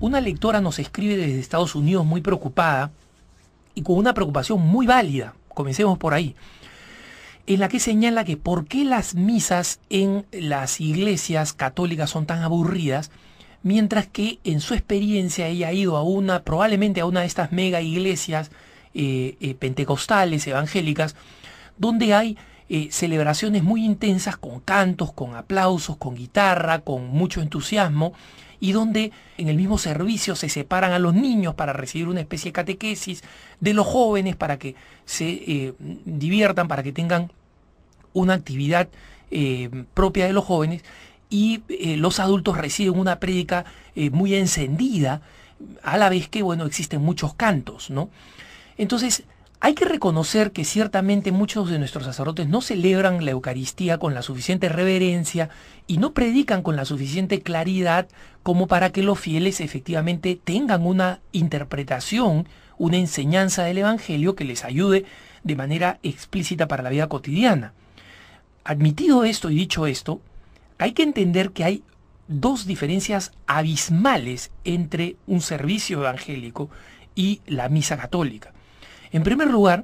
una lectora nos escribe desde Estados Unidos muy preocupada y con una preocupación muy válida, comencemos por ahí, en la que señala que por qué las misas en las iglesias católicas son tan aburridas, mientras que en su experiencia ella ha ido probablemente a una de estas mega iglesias pentecostales, evangélicas, donde hay celebraciones muy intensas con cantos, con aplausos, con guitarra, con mucho entusiasmo, y donde en el mismo servicio se separan a los niños para recibir una especie de catequesis, de los jóvenes para que se diviertan, para que tengan una actividad propia de los jóvenes, y los adultos reciben una prédica muy encendida, a la vez que, bueno, existen muchos cantos, ¿no? Entonces, hay que reconocer que ciertamente muchos de nuestros sacerdotes no celebran la Eucaristía con la suficiente reverencia y no predican con la suficiente claridad como para que los fieles efectivamente tengan una interpretación, una enseñanza del Evangelio que les ayude de manera explícita para la vida cotidiana. Admitido esto y dicho esto, hay que entender que hay dos diferencias abismales entre un servicio evangélico y la misa católica. En primer lugar,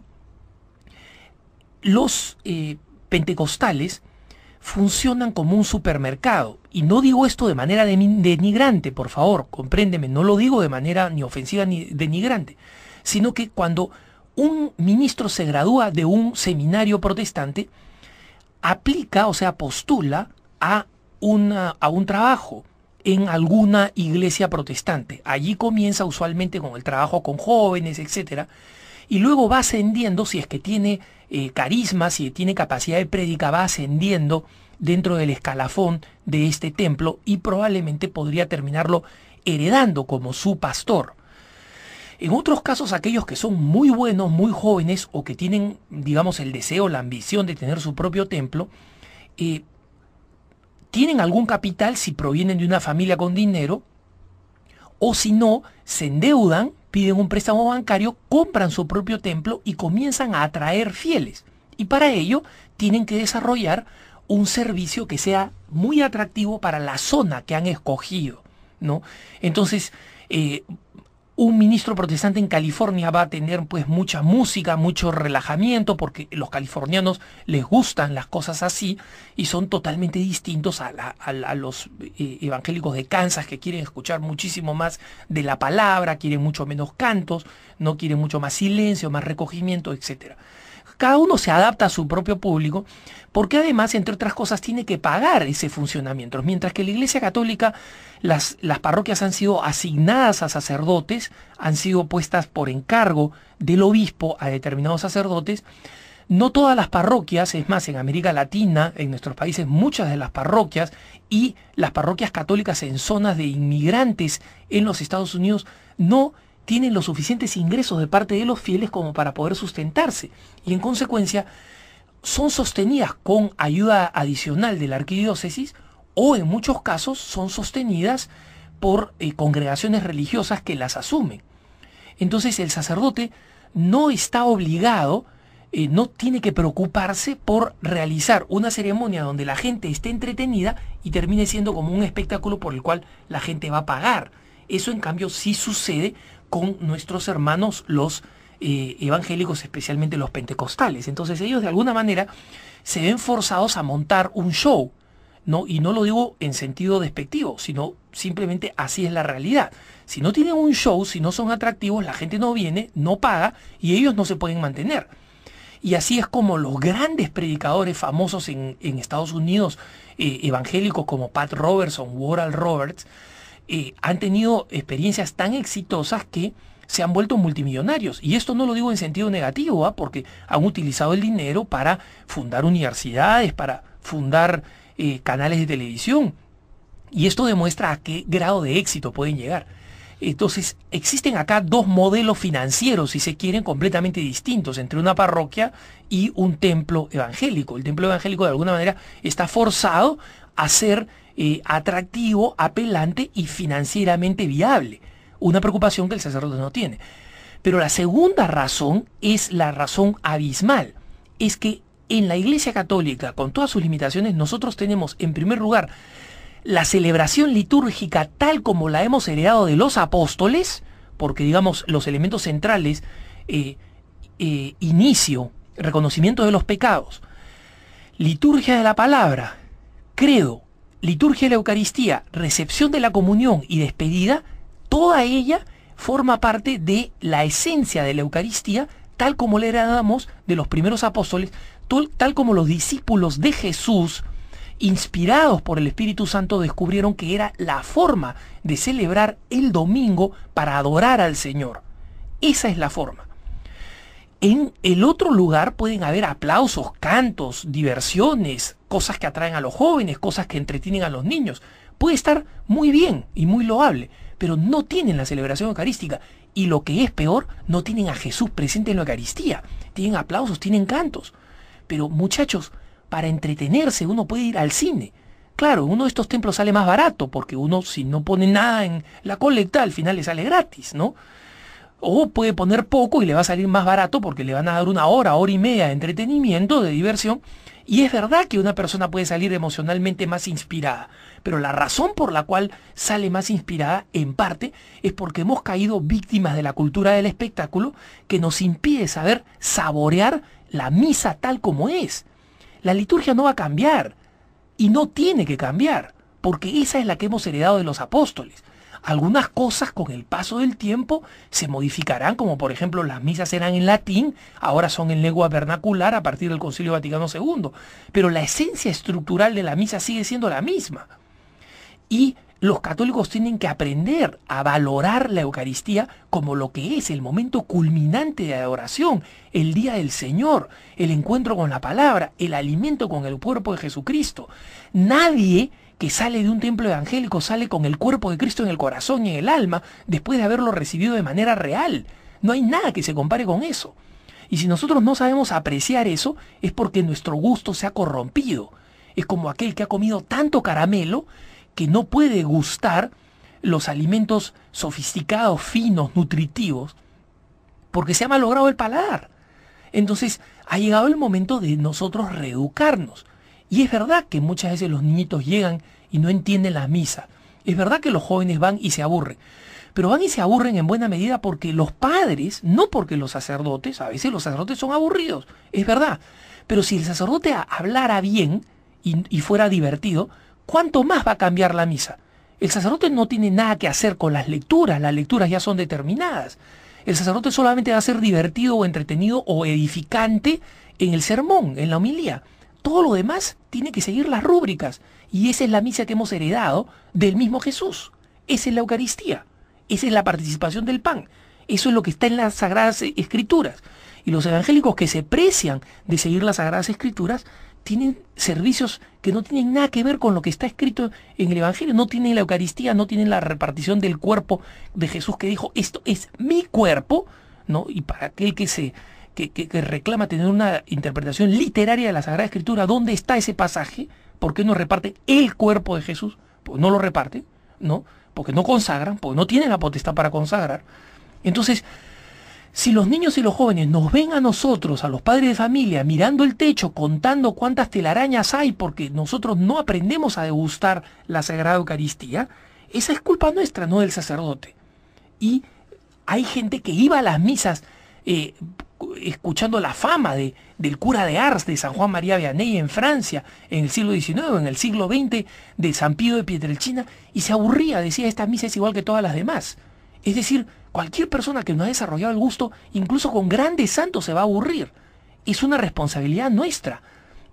los pentecostales funcionan como un supermercado. Y no digo esto de manera denigrante, por favor, compréndeme, no lo digo de manera ni ofensiva ni denigrante, sino que cuando un ministro se gradúa de un seminario protestante, aplica, o sea, postula a un trabajo en alguna iglesia protestante. Allí comienza usualmente con el trabajo con jóvenes, etcétera, y luego va ascendiendo, si es que tiene carisma, si tiene capacidad de prédica, va ascendiendo dentro del escalafón de este templo y probablemente podría terminarlo heredando como su pastor. En otros casos, aquellos que son muy buenos, muy jóvenes, o que tienen, digamos, el deseo, la ambición de tener su propio templo, tienen algún capital si provienen de una familia con dinero, o si no, se endeudan, piden un préstamo bancario, compran su propio templo y comienzan a atraer fieles. Y para ello tienen que desarrollar un servicio que sea muy atractivo para la zona que han escogido, ¿no? Entonces, un ministro protestante en California va a tener pues mucha música, mucho relajamiento, porque los californianos les gustan las cosas así y son totalmente distintos a los evangélicos de Kansas, que quieren escuchar muchísimo más de la palabra, quieren mucho menos cantos, no quieren mucho más silencio, más recogimiento, etcétera. Cada uno se adapta a su propio público, porque además, entre otras cosas, tiene que pagar ese funcionamiento. Mientras que la Iglesia Católica, las parroquias han sido asignadas a sacerdotes, han sido puestas por encargo del obispo a determinados sacerdotes. No todas las parroquias, es más, en América Latina, en nuestros países, muchas de las parroquias y las parroquias católicas en zonas de inmigrantes en los Estados Unidos no tienen los suficientes ingresos de parte de los fieles como para poder sustentarse, y en consecuencia son sostenidas con ayuda adicional de la arquidiócesis, o en muchos casos son sostenidas por congregaciones religiosas que las asumen. Entonces el sacerdote no está obligado, no tiene que preocuparse por realizar una ceremonia donde la gente esté entretenida y termine siendo como un espectáculo por el cual la gente va a pagar. Eso en cambio sí sucede con nuestros hermanos los evangélicos, especialmente los pentecostales. Entonces ellos de alguna manera se ven forzados a montar un show, ¿no? Y no lo digo en sentido despectivo, sino simplemente así es la realidad. Si no tienen un show, si no son atractivos, la gente no viene, no paga y ellos no se pueden mantener. Y así es como los grandes predicadores famosos en Estados Unidos, evangélicos como Pat Robertson u Oral Roberts, han tenido experiencias tan exitosas que se han vuelto multimillonarios. Y esto no lo digo en sentido negativo, porque han utilizado el dinero para fundar universidades, para fundar canales de televisión. Y esto demuestra a qué grado de éxito pueden llegar. Entonces, existen acá dos modelos financieros, si se quieren, completamente distintos entre una parroquia y un templo evangélico. El templo evangélico de alguna manera está forzado a ser atractivo, apelante y financieramente viable. Una preocupación que el sacerdote no tiene. Pero la segunda razón es la razón abismal. Es que en la Iglesia Católica, con todas sus limitaciones, nosotros tenemos, en primer lugar, la celebración litúrgica tal como la hemos heredado de los apóstoles, porque digamos los elementos centrales, inicio, reconocimiento de los pecados, liturgia de la palabra, credo, liturgia de la Eucaristía, recepción de la comunión y despedida, toda ella forma parte de la esencia de la Eucaristía, tal como la heredamos de los primeros apóstoles, tal como los discípulos de Jesús, inspirados por el Espíritu Santo, descubrieron que era la forma de celebrar el domingo para adorar al Señor. Esa es la forma. En el otro lugar pueden haber aplausos, cantos, diversiones, cosas que atraen a los jóvenes, cosas que entretienen a los niños. Puede estar muy bien y muy loable, pero no tienen la celebración eucarística. Y lo que es peor, no tienen a Jesús presente en la Eucaristía. Tienen aplausos, tienen cantos. Pero muchachos, para entretenerse uno puede ir al cine. Claro, uno de estos templos sale más barato, porque uno si no pone nada en la colecta, al final le sale gratis, ¿no? O puede poner poco y le va a salir más barato porque le van a dar una hora y media de entretenimiento, de diversión. Y es verdad que una persona puede salir emocionalmente más inspirada, pero la razón por la cual sale más inspirada, en parte, es porque hemos caído víctimas de la cultura del espectáculo que nos impide saber saborear la misa tal como es. La liturgia no va a cambiar y no tiene que cambiar, porque esa es la que hemos heredado de los apóstoles. Algunas cosas con el paso del tiempo se modificarán, como por ejemplo las misas eran en latín, ahora son en lengua vernacular a partir del Concilio Vaticano II. Pero la esencia estructural de la misa sigue siendo la misma. Y los católicos tienen que aprender a valorar la Eucaristía como lo que es el momento culminante de adoración, el día del Señor, el encuentro con la palabra, el alimento con el cuerpo de Jesucristo. Nadie que sale de un templo evangélico sale con el cuerpo de Cristo en el corazón y en el alma después de haberlo recibido de manera real. No hay nada que se compare con eso. Y si nosotros no sabemos apreciar eso, es porque nuestro gusto se ha corrompido. Es como aquel que ha comido tanto caramelo que no puede gustar los alimentos sofisticados, finos, nutritivos, porque se ha malogrado el paladar. Entonces ha llegado el momento de nosotros reeducarnos. Y es verdad que muchas veces los niñitos llegan y no entienden la misa. Es verdad que los jóvenes van y se aburren. Pero van y se aburren en buena medida porque los padres, no porque los sacerdotes, a veces los sacerdotes son aburridos, es verdad. Pero si el sacerdote hablara bien y fuera divertido, ¿cuánto más va a cambiar la misa? El sacerdote no tiene nada que hacer con las lecturas ya son determinadas. El sacerdote solamente va a ser divertido o entretenido o edificante en el sermón, en la homilía. Todo lo demás tiene que seguir las rúbricas. Y esa es la misa que hemos heredado del mismo Jesús. Esa es la Eucaristía. Esa es la participación del pan. Eso es lo que está en las Sagradas Escrituras. Y los evangélicos que se precian de seguir las Sagradas Escrituras tienen servicios que no tienen nada que ver con lo que está escrito en el Evangelio. No tienen la Eucaristía, no tienen la repartición del cuerpo de Jesús que dijo, esto es mi cuerpo, ¿no? Y para aquel que reclama tener una interpretación literaria de la Sagrada Escritura, ¿dónde está ese pasaje? ¿Por qué no reparten el cuerpo de Jesús? Pues no lo reparten, ¿no? Porque no consagran, porque no tienen la potestad para consagrar. Entonces, si los niños y los jóvenes nos ven a nosotros, a los padres de familia, mirando el techo, contando cuántas telarañas hay, porque nosotros no aprendemos a degustar la Sagrada Eucaristía, esa es culpa nuestra, no del sacerdote. Y hay gente que iba a las misas escuchando la fama del cura de Ars, de San Juan María Vianney en Francia, en el siglo XIX, en el siglo XX, de San Pío de Pietrelcina, y se aburría, decía, esta misa es igual que todas las demás. Es decir, cualquier persona que no ha desarrollado el gusto, incluso con grandes santos, se va a aburrir. Es una responsabilidad nuestra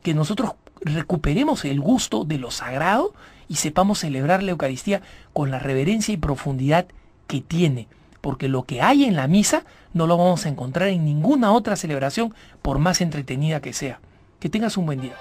que nosotros recuperemos el gusto de lo sagrado y sepamos celebrar la Eucaristía con la reverencia y profundidad que tiene. Porque lo que hay en la misa no lo vamos a encontrar en ninguna otra celebración, por más entretenida que sea. Que tengas un buen día.